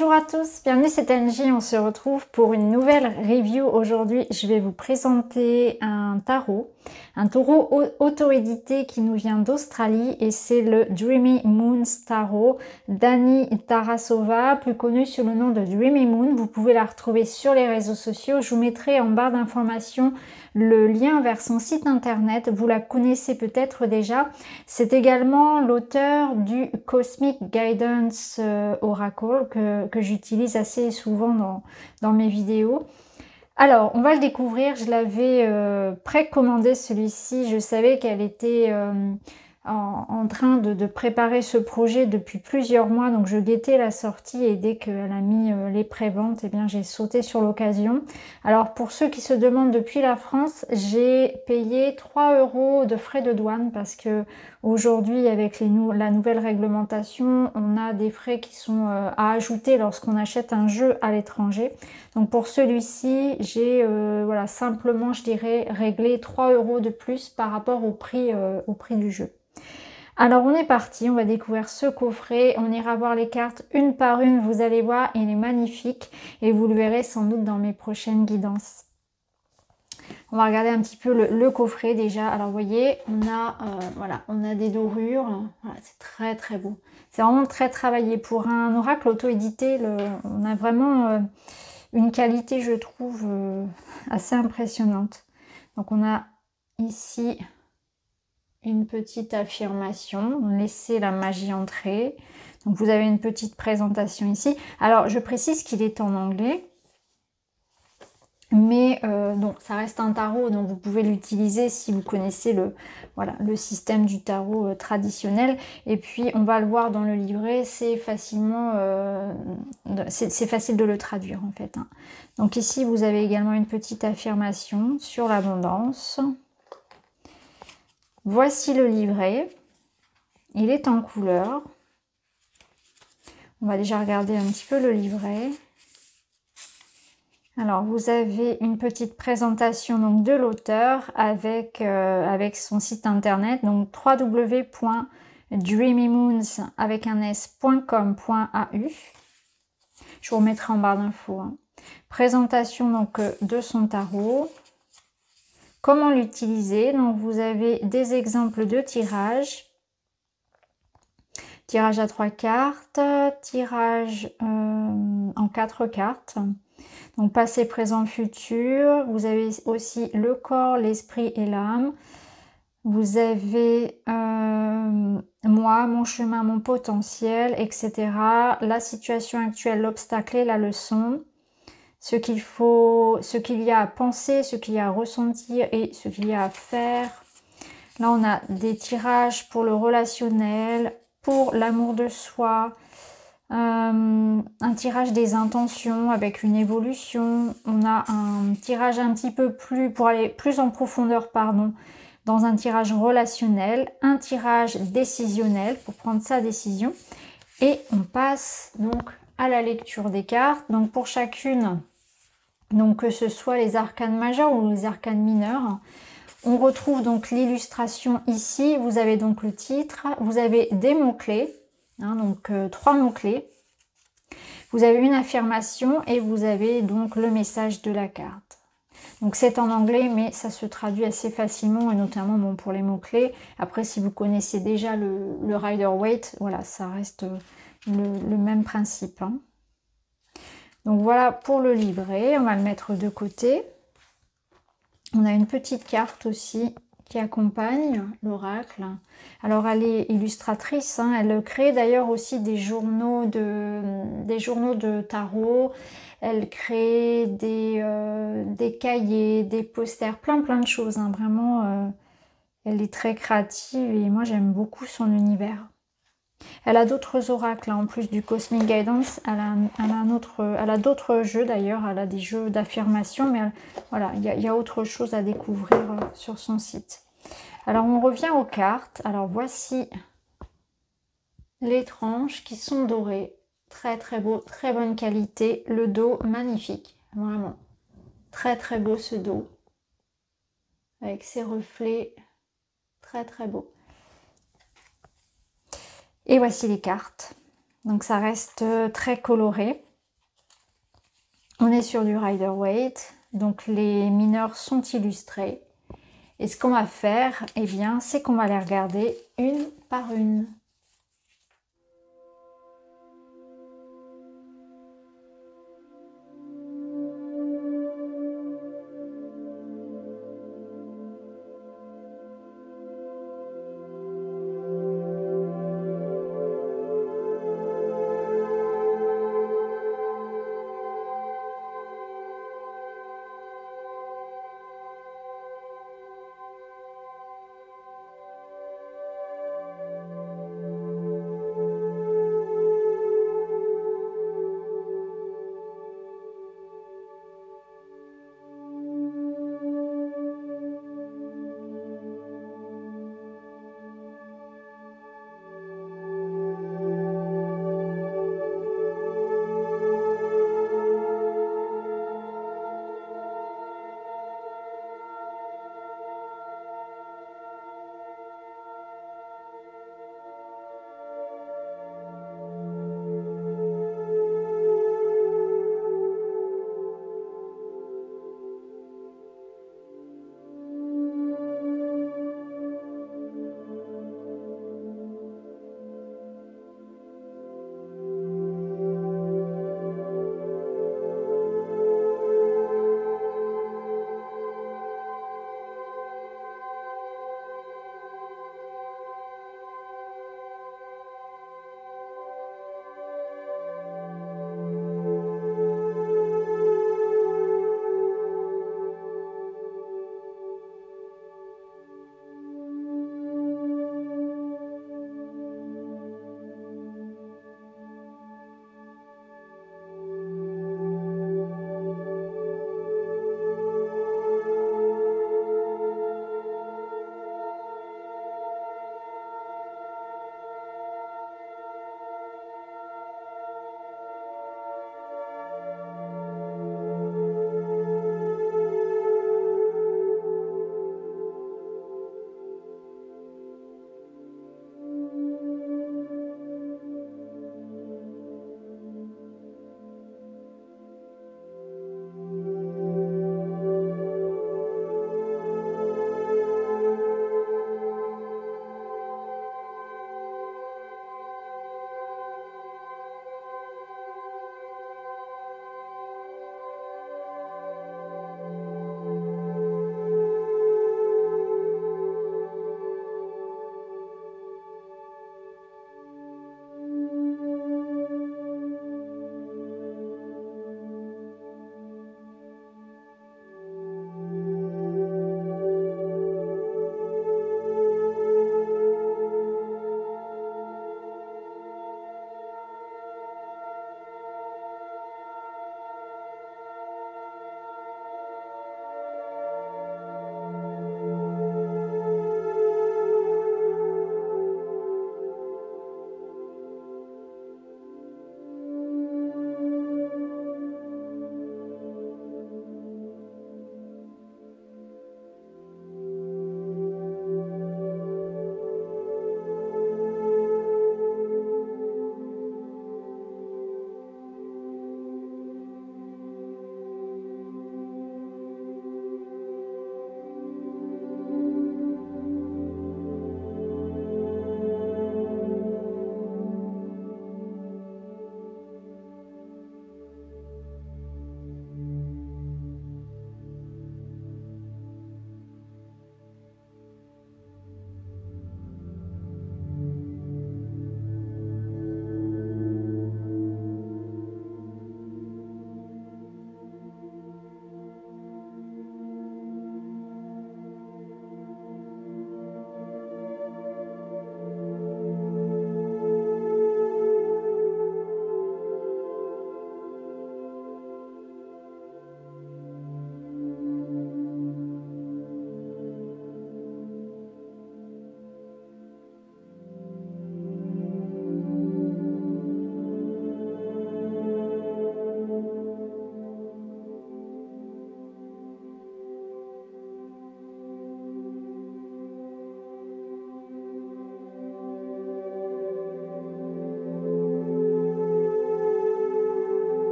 Bonjour à tous, bienvenue, c'est Angie, on se retrouve pour une nouvelle review. Aujourd'hui, je vais vous présenter un tarot auto-édité qui nous vient d'Australie et c'est le Dreamy Moons Tarot d'Annie Tarasova, plus connue sous le nom de Dreamy Moon. Vous pouvez la retrouver sur les réseaux sociaux. Je vous mettrai en barre d'informations le lien vers son site internet. Vous la connaissez peut-être déjà. C'est également l'auteur du Cosmic Guidance Oracle que j'utilise assez souvent dans mes vidéos. Alors, on va le découvrir. Je l'avais précommandé celui-ci. Je savais qu'elle était en train de préparer ce projet depuis plusieurs mois. Donc, je guettais la sortie et dès qu'elle a mis les préventes, eh bien, j'ai sauté sur l'occasion. Alors, pour ceux qui se demandent depuis la France, j'ai payé 3 € de frais de douane parce que aujourd'hui, avec la nouvelle réglementation, on a des frais qui sont à ajouter lorsqu'on achète un jeu à l'étranger. Donc pour celui-ci, j'ai voilà, simplement, je dirais, réglé 3 € de plus par rapport au prix du jeu. Alors on est parti, on va découvrir ce coffret, on ira voir les cartes une par une, vous allez voir, il est magnifique et vous le verrez sans doute dans mes prochaines guidances. On va regarder un petit peu le coffret déjà. Alors vous voyez, voilà, on a des dorures, voilà, c'est très très beau. C'est vraiment très travaillé. Pour un oracle auto-édité, on a vraiment une qualité, je trouve, assez impressionnante. Donc on a ici une petite affirmation, laissez la magie entrer. Donc vous avez une petite présentation ici. Alors je précise qu'il est en anglais. Mais donc ça reste un tarot, donc vous pouvez l'utiliser si vous connaissez le système du tarot traditionnel. Et puis on va le voir dans le livret, c'est facilement c'est facile de le traduire en fait. Hein. Donc ici vous avez également une petite affirmation sur l'abondance. Voici le livret. Il est en couleur. On va déjà regarder un petit peu le livret. Alors, vous avez une petite présentation donc, de l'auteur avec son site internet, donc www.dreamymoons avec un s.com.au. Je vous remettrai en barre d'infos. Hein. Présentation donc de son tarot. Comment l'utiliser? Donc, vous avez des exemples de tirages. Tirage à 3 cartes, tirage en 4 cartes. Donc passé, présent, futur. Vous avez aussi le corps, l'esprit et l'âme. Vous avez moi, mon chemin, mon potentiel, etc. La situation actuelle, l'obstacle et la leçon. Ce qu'il y a à penser, ce qu'il y a à ressentir et ce qu'il y a à faire. Là, on a des tirages pour le relationnel, pour l'amour de soi. Un tirage des intentions avec une évolution. On a un tirage un petit peu plus, pour aller plus en profondeur, pardon, dans un tirage relationnel, un tirage décisionnel pour prendre sa décision. Et on passe donc à la lecture des cartes. Donc pour chacune, donc que ce soit les arcanes majeures ou les arcanes mineures, on retrouve donc l'illustration ici. Vous avez donc le titre, vous avez des mots-clés. Hein, donc 3 mots-clés. Vous avez une affirmation et vous avez donc le message de la carte. Donc c'est en anglais mais ça se traduit assez facilement et notamment bon, pour les mots-clés. Après si vous connaissez déjà le Rider-Waite, voilà, ça reste le même principe. Hein. Donc voilà pour le livret, on va le mettre de côté. On a une petite carte aussi qui accompagne l'oracle. Alors elle est illustratrice, hein. Elle crée d'ailleurs aussi des journaux de tarot, elle crée des cahiers, des posters, plein de choses, hein. Vraiment, elle est très créative et moi j'aime beaucoup son univers. Elle a d'autres oracles, hein, en plus du Cosmic Guidance, elle a d'autres jeux d'ailleurs, elle a des jeux d'affirmation, mais voilà, il y a autre chose à découvrir sur son site. Alors on revient aux cartes, alors voici les tranches qui sont dorées, très très beau, très bonne qualité, le dos magnifique, vraiment, très beau ce dos, avec ses reflets, très beau. Et voici les cartes. Donc ça reste très coloré. On est sur du Rider-Waite, donc les mineurs sont illustrés. Et ce qu'on va faire, eh bien, c'est qu'on va les regarder une par une.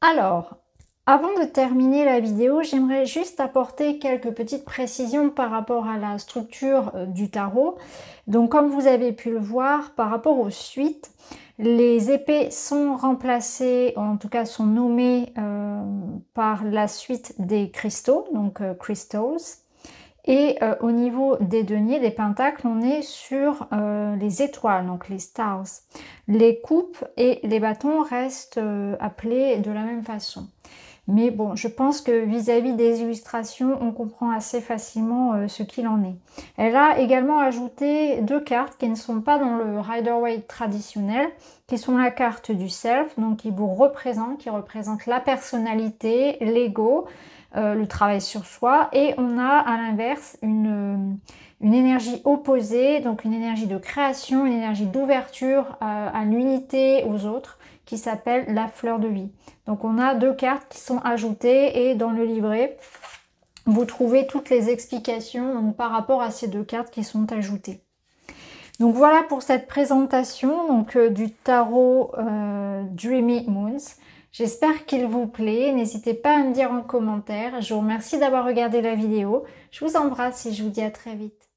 Alors, avant de terminer la vidéo, j'aimerais juste apporter quelques petites précisions par rapport à la structure du tarot. Donc comme vous avez pu le voir, par rapport aux suites, les épées sont remplacées, en tout cas sont nommées par la suite des cristaux, donc crystals. Et au niveau des deniers, des pentacles, on est sur les étoiles, donc les stars. Les coupes et les bâtons restent appelés de la même façon. Mais bon, je pense que vis-à-vis des illustrations, on comprend assez facilement ce qu'il en est. Elle a également ajouté 2 cartes qui ne sont pas dans le Rider-Waite traditionnel, qui sont la carte du Self, donc qui vous représente, qui représente la personnalité, l'ego, le travail sur soi, et on a à l'inverse une énergie opposée, donc une énergie de création, une énergie d'ouverture à l'unité, aux autres, qui s'appelle la fleur de vie. Donc on a 2 cartes qui sont ajoutées et dans le livret, vous trouvez toutes les explications donc, par rapport à ces 2 cartes qui sont ajoutées. Donc voilà pour cette présentation donc, du tarot Dreamy Moons. J'espère qu'il vous plaît. N'hésitez pas à me dire en commentaire. Je vous remercie d'avoir regardé la vidéo. Je vous embrasse et je vous dis à très vite.